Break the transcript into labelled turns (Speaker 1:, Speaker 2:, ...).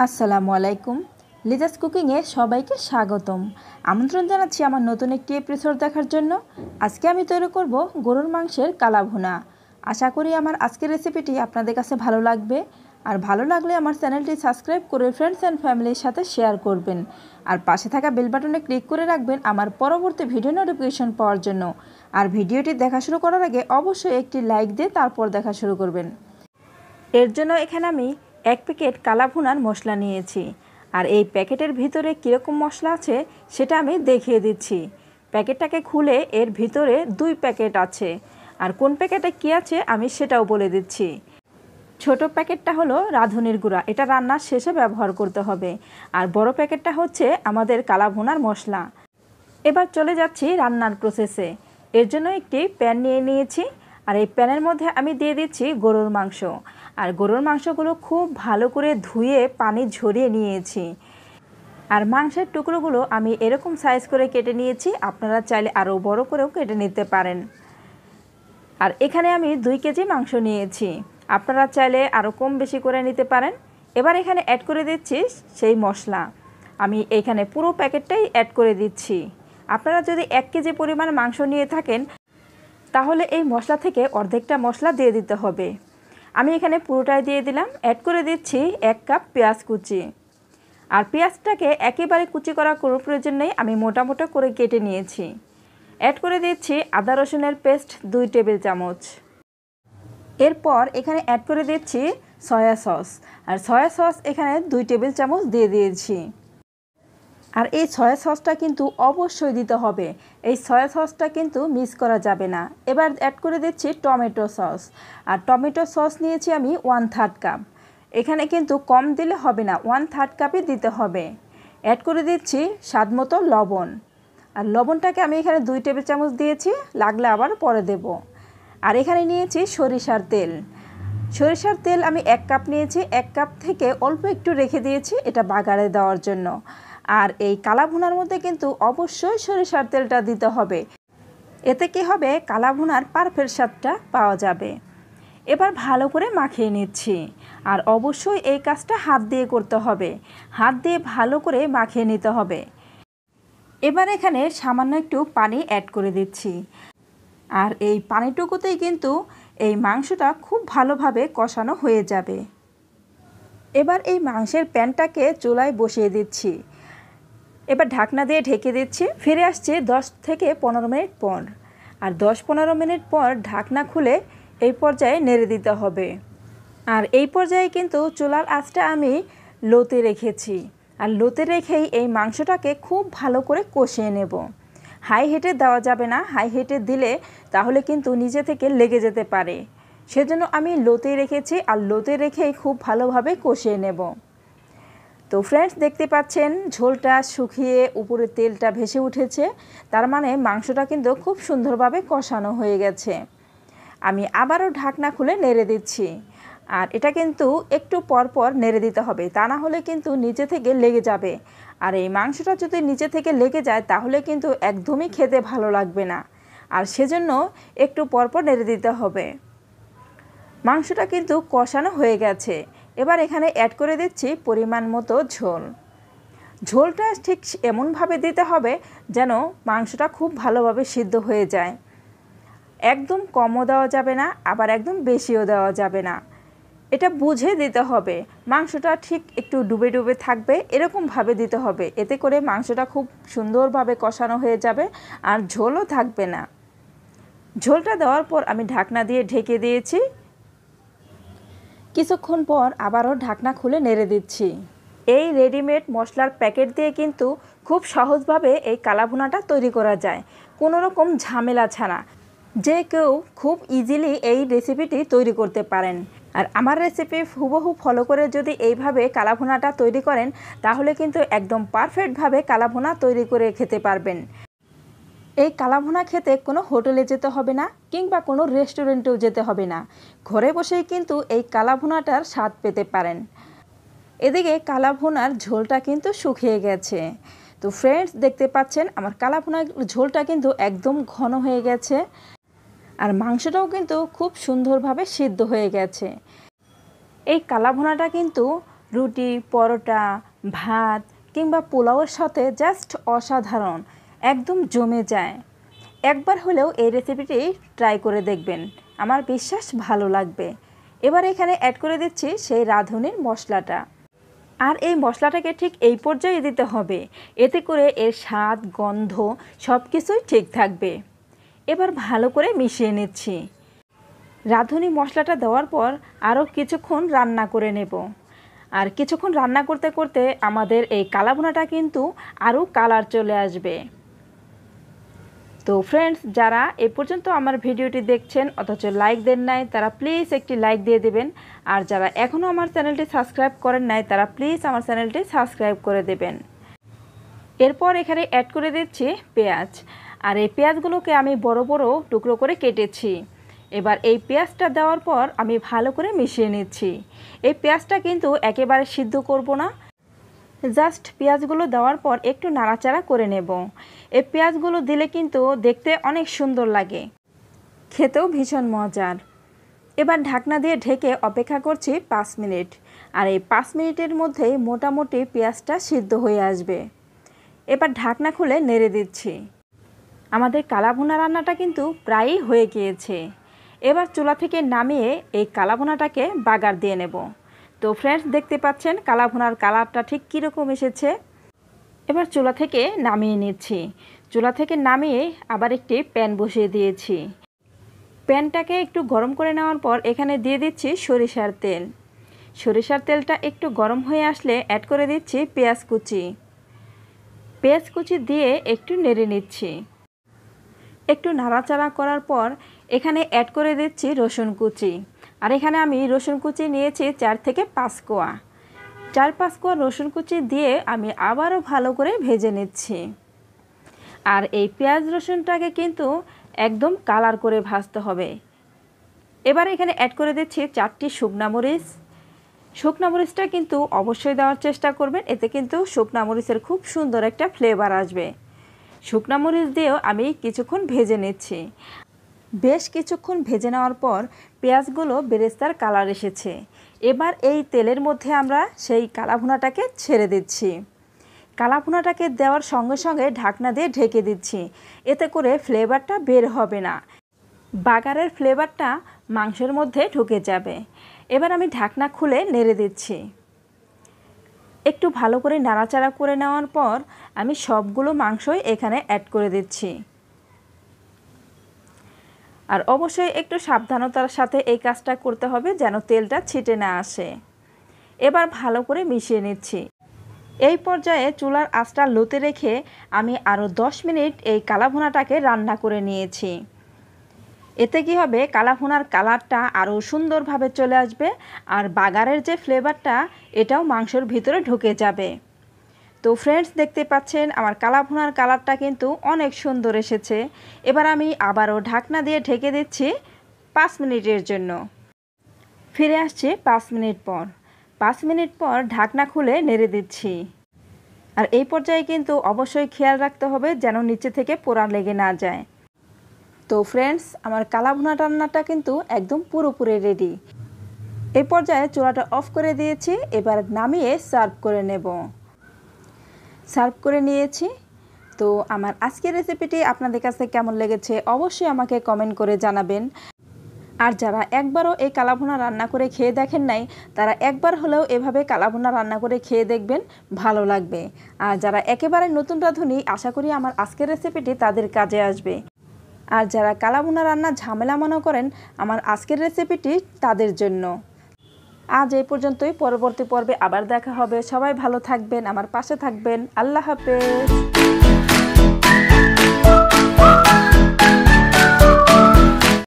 Speaker 1: আসসালামু আলাইকুম। লিজাস কুকিংয়ে সবাইকে স্বাগতম। আমন্ত্রণ জানাচ্ছি আমার নতুন একটি এপিসোড দেখার জন্য। আজকে আমি তৈরি করব গরুর মাংসের কালা ভুনা। আশা করি আমার আজকের রেসিপিটি আপনাদের কাছে ভালো লাগবে। আর ভালো লাগলে আমার চ্যানেলটি সাবস্ক্রাইব করে ফ্রেন্ডস অ্যান্ড ফ্যামিলির সাথে শেয়ার করবেন। আর পাশে থাকা বেল বাটনে ক্লিক করে রাখবেন আমার পরবর্তী ভিডিও নোটিফিকেশন পাওয়ার জন্য। আর ভিডিওটি দেখা শুরু করার আগে অবশ্যই একটি লাইক দিয়ে তারপর দেখা শুরু করবেন। এর জন্য এখানে আমি 1 প্যাকেট কালা ভুনার মশলা নিয়েছি। আর এই প্যাকেটের ভিতরে কীরকম মশলা আছে সেটা আমি দেখিয়ে দিচ্ছি। প্যাকেটটাকে খুলে এর ভিতরে 2 প্যাকেট আছে। আর কোন প্যাকেটে কী আছে আমি সেটাও বলে দিচ্ছি। ছোট প্যাকেটটা হলো রাঁধুনির গুঁড়া, এটা রান্নার শেষে ব্যবহার করতে হবে। আর বড় প্যাকেটটা হচ্ছে আমাদের কালা ভুনার মশলা। এবার চলে যাচ্ছি রান্নার প্রসেসে। এর জন্য একটি প্যান নিয়ে নিয়েছি। আর এই প্যানের মধ্যে আমি দিয়ে দিচ্ছি গরুর মাংস। আর গরুর মাংসগুলো খুব ভালো করে ধুয়ে পানি ঝরিয়ে নিয়েছি। আর মাংসের টুকরোগুলো আমি এরকম সাইজ করে কেটে নিয়েছি, আপনারা চাইলে আরও বড় করেও কেটে নিতে পারেন। আর এখানে আমি 2 কেজি মাংস নিয়েছি, আপনারা চাইলে আরও কম বেশি করে নিতে পারেন। এবার এখানে অ্যাড করে দিচ্ছি সেই মশলা। আমি এখানে পুরো প্যাকেটটাই অ্যাড করে দিচ্ছি। আপনারা যদি 1 কেজি পরিমাণ মাংস নিয়ে থাকেন তাহলে এই মশলা থেকে অর্ধেকটা মশলা দিয়ে দিতে হবে। আমি এখানে পুরোটাই দিয়ে দিলাম। অ্যাড করে দিচ্ছি 1 কাপ পেঁয়াজ কুচি। আর পেঁয়াজটাকে একেবারে কুচি করা কোনো প্রয়োজন নেই, আমি মোটা মোটা করে কেটে নিয়েছি। অ্যাড করে দিচ্ছি আদা রসুনের পেস্ট 2 টেবিল চামচ। এরপর এখানে অ্যাড করে দিচ্ছি সয়া সস। আর সয়া সস এখানে 2 টেবিল চামচ দিয়ে দিয়েছি। আর এই সয়া সসটা কিন্তু অবশ্যই দিতে হবে, এই সয়া সসটা কিন্তু মিস করা যাবে না। এবার অ্যাড করে দিচ্ছি টমেটো সস। আর টমেটো সস নিয়েছি আমি 1/3 কাপ। এখানে কিন্তু কম দিলে হবে না, 1/3 কাপই দিতে হবে। অ্যাড করে দিচ্ছি স্বাদ মতো লবণ। আর লবণটাকে আমি এখানে 2 টেবিল চামচ দিয়েছি, লাগলে আবার পরে দেব। আর এখানে নিয়েছি সরিষার তেল। সরিষার তেল আমি 1 কাপ নিয়েছি, 1 কাপ থেকে অল্প একটু রেখে দিয়েছি এটা বাগারে দেওয়ার জন্য। আর এই কালা ভুনার মধ্যে কিন্তু অবশ্যই সরিষার তেলটা দিতে হবে, এতে কি হবে কালা ভুনার পারফেক্ট স্বাদটা পাওয়া যাবে। এবার ভালো করে মাখিয়ে নিচ্ছি। আর অবশ্যই এই কাজটা হাত দিয়ে করতে হবে, হাত দিয়ে ভালো করে মাখিয়ে নিতে হবে। এবার এখানে সামান্য একটু পানি অ্যাড করে দিচ্ছি। আর এই পানিটুকুতেই কিন্তু এই মাংসটা খুব ভালোভাবে কষানো হয়ে যাবে। এবার এই মাংসের প্যানটাকে চুলায় বসিয়ে দিচ্ছি। এবার ঢাকনা দিয়ে ঢেকে দিচ্ছি। ফিরে আসছি 10 থেকে 15 মিনিট পর। আর 10-15 মিনিট পর ঢাকনা খুলে এই পর্যায়ে নেড়ে দিতে হবে। আর এই পর্যায়ে কিন্তু চুলার আঁচটা আমি লোতে রেখেছি। আর লোতে রেখেই এই মাংসটাকে খুব ভালো করে কষিয়ে নেব। হাই হিটে দেওয়া যাবে না, হাই হিটে দিলে তাহলে কিন্তু নিজে থেকে লেগে যেতে পারে। সেজন্য আমি লোতে রেখেছি, আর লোতে রেখেই খুব ভালোভাবে কষিয়ে নেব। তো ফ্রেন্ডস, দেখতে পাচ্ছেন ঝোলটা শুকিয়ে উপরে তেলটা ভেসে উঠেছে, তার মানে মাংসটা কিন্তু খুব সুন্দরভাবে কষানো হয়ে গেছে। আমি আবারও ঢাকনা খুলে নেড়ে দিচ্ছি। আর এটা কিন্তু একটু পরপর নেড়ে দিতে হবে, তা না হলে কিন্তু নিচে থেকে লেগে যাবে। আর এই মাংসটা যদি নিচে থেকে লেগে যায় তাহলে কিন্তু একদমই খেতে ভালো লাগবে না। আর সেজন্য একটু পরপর নেড়ে দিতে হবে। মাংসটা কিন্তু কষানো হয়ে গেছে। এবার এখানে অ্যাড করে দিচ্ছি পরিমাণ মতো ঝোল। ঝোলটা ঠিক এমনভাবে দিতে হবে যেন মাংসটা খুব ভালোভাবে সিদ্ধ হয়ে যায়। একদম কমও দেওয়া যাবে না, আবার একদম বেশিও দেওয়া যাবে না। এটা বুঝে দিতে হবে। মাংসটা ঠিক একটু ডুবে ডুবে থাকবে, এরকমভাবে দিতে হবে। এতে করে মাংসটা খুব সুন্দরভাবে কষানো হয়ে যাবে, আর ঝোলও থাকবে না। ঝোলটা দেওয়ার পর আমি ঢাকনা দিয়ে ঢেকে দিয়েছি। কিছুক্ষণ পর আবারও ঢাকনা খুলে নেড়ে দিচ্ছি। এই রেডিমেড মশলার প্যাকেট দিয়ে কিন্তু খুব সহজভাবে এই কালা ভুনাটা তৈরি করা যায়, কোনো রকম ঝামেলা ছাড়া। যে কেউ খুব ইজিলি এই রেসিপিটি তৈরি করতে পারেন। আর আমার রেসিপি হুবহু ফলো করে যদি এইভাবে কালা ভুনাটা তৈরি করেন তাহলে কিন্তু একদম পারফেক্টভাবে কালা ভুনা তৈরি করে খেতে পারবেন। এই কালা ভুনা খেতে কোনো হোটেলে যেতে হবে না, কিংবা কোনো রেস্টুরেন্টেও যেতে হবে না, ঘরে বসেই কিন্তু এই কালা ভুনাটার স্বাদ পেতে পারেন। এদিকে কালা ভুনার ঝোলটা কিন্তু শুকিয়ে গেছে। তো ফ্রেন্ডস, দেখতে পাচ্ছেন আমার কালা ভুনার ঝোলটা কিন্তু একদম ঘন হয়ে গেছে। আর মাংসটাও কিন্তু খুব সুন্দরভাবে সিদ্ধ হয়ে গেছে। এই কালা ভুনাটা কিন্তু রুটি, পরোটা, ভাত কিংবা পোলাওয়ের সাথে জাস্ট অসাধারণ, একদম জমে যায়। একবার হলেও এই রেসিপিটি ট্রাই করে দেখবেন, আমার বিশ্বাস ভালো লাগবে। এবার এখানে অ্যাড করে দিচ্ছি সেই রাঁধুনির মশলাটা। আর এই মশলাটাকে ঠিক এই পর্যায়ে দিতে হবে, এতে করে এর স্বাদ, গন্ধ সব কিছুই ঠিক থাকবে। এবার ভালো করে মিশিয়ে নিচ্ছি। রাঁধুনি মশলাটা দেওয়ার পর আরও কিছুক্ষণ রান্না করে নেব। আর কিছুক্ষণ রান্না করতে করতে আমাদের এই কালাভুনাটা কিন্তু আরও কালার চলে আসবে। তো ফ্রেন্ডস, যারা এ পর্যন্ত আমার ভিডিওটি দেখছেন অথচ লাইক দেন নাই, তারা প্লিজ একটি লাইক দিয়ে দেবেন। আর যারা এখনও আমার চ্যানেলটি সাবস্ক্রাইব করেন নাই, তারা প্লিজ আমার চ্যানেলটি সাবস্ক্রাইব করে দেবেন। এরপর এখানে অ্যাড করে দিচ্ছি পেঁয়াজ। আর এই পেঁয়াজগুলোকে আমি বড় বড় টুকরো করে কেটেছি। এবার এই পেঁয়াজটা দেওয়ার পর আমি ভালো করে মিশিয়ে নিচ্ছি। এই পেঁয়াজটা কিন্তু একেবারে সিদ্ধ করব না, জাস্ট পেঁয়াজগুলো দেওয়ার পর একটু নাড়াচাড়া করে নেব। এই পেঁয়াজগুলো দিলে কিন্তু দেখতে অনেক সুন্দর লাগে, খেতেও ভীষণ মজার। এবার ঢাকনা দিয়ে ঢেকে অপেক্ষা করছি 5 মিনিট। আর এই 5 মিনিটের মধ্যেই মোটামুটি পেঁয়াজটা সিদ্ধ হয়ে আসবে। এবার ঢাকনা খুলে নেড়ে দিচ্ছি। আমাদের কালাভুনা রান্নাটা কিন্তু প্রায়ই হয়ে গিয়েছে। এবার চুলা থেকে নামিয়ে এই কালাভুনাটাকে বাগার দিয়ে নেব। তো ফ্রেন্ডস, দেখতে পাচ্ছেন কালাভুনার কালারটা ঠিক কীরকম এসেছে। এবার চুলা থেকে নামিয়ে নিচ্ছি। চুলা থেকে নামিয়ে আবার একটি প্যান বসিয়ে দিয়েছি। প্যানটাকে একটু গরম করে নেওয়ার পর এখানে দিয়ে দিচ্ছি সরিষার তেল। সরিষার তেলটা একটু গরম হয়ে আসলে অ্যাড করে দিচ্ছি পেঁয়াজ কুচি। পেঁয়াজ কুচি দিয়ে একটু নেড়ে নিচ্ছি। একটু নাড়াচাড়া করার পর এখানে অ্যাড করে দিচ্ছি রসুন কুচি। আর এখানে আমি রসুন কুচি নিয়েছি 4 থেকে 5 কোয়া। 4-5 কোয়া রসুন কুচি দিয়ে আমি আবারও ভালো করে ভেজে নিচ্ছি। আর এই পেঁয়াজ রসুনটাকে কিন্তু একদম কালার করে ভাজতে হবে। এবার এখানে অ্যাড করে দিচ্ছি 4টি শুকনা মরিচ। শুকনা মরিচটা কিন্তু অবশ্যই দেওয়ার চেষ্টা করবেন, এতে কিন্তু শুকনা মরিচের খুব সুন্দর একটা ফ্লেভার আসবে। শুকনা মরিচ দিয়েও আমি কিছুক্ষণ ভেজে নিচ্ছি। বেশ কিছুক্ষণ ভেজে নেওয়ার পর পেঁয়াজগুলো বেরেস্তার কালার এসেছে। এবার এই তেলের মধ্যে আমরা সেই কালাভুনাটাকে ছেড়ে দিচ্ছি। কালাভুনাটাকে দেওয়ার সঙ্গে সঙ্গে ঢাকনা দিয়ে ঢেকে দিচ্ছি, এতে করে ফ্লেভারটা বের হবে না, বাগারের ফ্লেভারটা মাংসের মধ্যে ঢুকে যাবে। এবার আমি ঢাকনা খুলে নেড়ে দিচ্ছি। একটু ভালো করে নাড়াচাড়া করে নেওয়ার পর আমি সবগুলো মাংসই এখানে অ্যাড করে দিচ্ছি। আর অবশ্যই একটু সাবধানতার সাথে এই কাজটা করতে হবে যেন তেলটা ছিটে না আসে। এবার ভালো করে মিশিয়ে নিচ্ছি। এই পর্যায়ে চুলার আঁচটা লোতে রেখে আমি আরও 10 মিনিট এই কালাভুনাটাকে রান্না করে নিয়েছি। এতে কি হবে, কালাভুনার কালারটা আরও সুন্দরভাবে চলে আসবে আর বাগারের যে ফ্লেভারটা এটাও মাংসের ভিতরে ঢুকে যাবে। তো ফ্রেন্ডস, দেখতে পাচ্ছেন আমার কালাভুনার কালারটা কিন্তু অনেক সুন্দর এসেছে। এবার আমি আবারও ঢাকনা দিয়ে ঢেকে দিচ্ছি 5 মিনিটের জন্য। ফিরে আসছি 5 মিনিট পর। 5 মিনিট পর ঢাকনা খুলে নেড়ে দিচ্ছি। আর এই পর্যায়ে কিন্তু অবশ্যই খেয়াল রাখতে হবে যেন নিচে থেকে পোড়া লেগে না যায়। তো ফ্রেন্ডস, আমার কালাভুনা রান্নাটা কিন্তু একদম পুরোপুরি রেডি। এই পর্যায়ে চুলাটা অফ করে দিয়েছি। এবার নামিয়ে সার্ভ করে নেব। সার্ভ করে নিয়েছি। তো আমার আজকের রেসিপিটি আপনাদের কাছে কেমন লেগেছে অবশ্যই আমাকে কমেন্ট করে জানাবেন। আর যারা একবারও এই কালাভুনা রান্না করে খেয়ে দেখেন নাই, তারা একবার হলেও এভাবে কালাভুনা রান্না করে খেয়ে দেখবেন, ভালো লাগবে। আর যারা একেবারে নতুন রাঁধুনি, আশা করি আমার আজকের রেসিপিটি তাদের কাজে আসবে। আর যারা কালাভুনা রান্না ঝামেলা মনে করেন, আমার আজকের রেসিপিটি তাদের জন্য। আজ এই পর্যন্তই, পরবর্তী পর্বে আবার দেখা হবে। সবাই ভালো থাকবেন, আমার পাশে থাকবেন। আল্লাহ হাফেজ।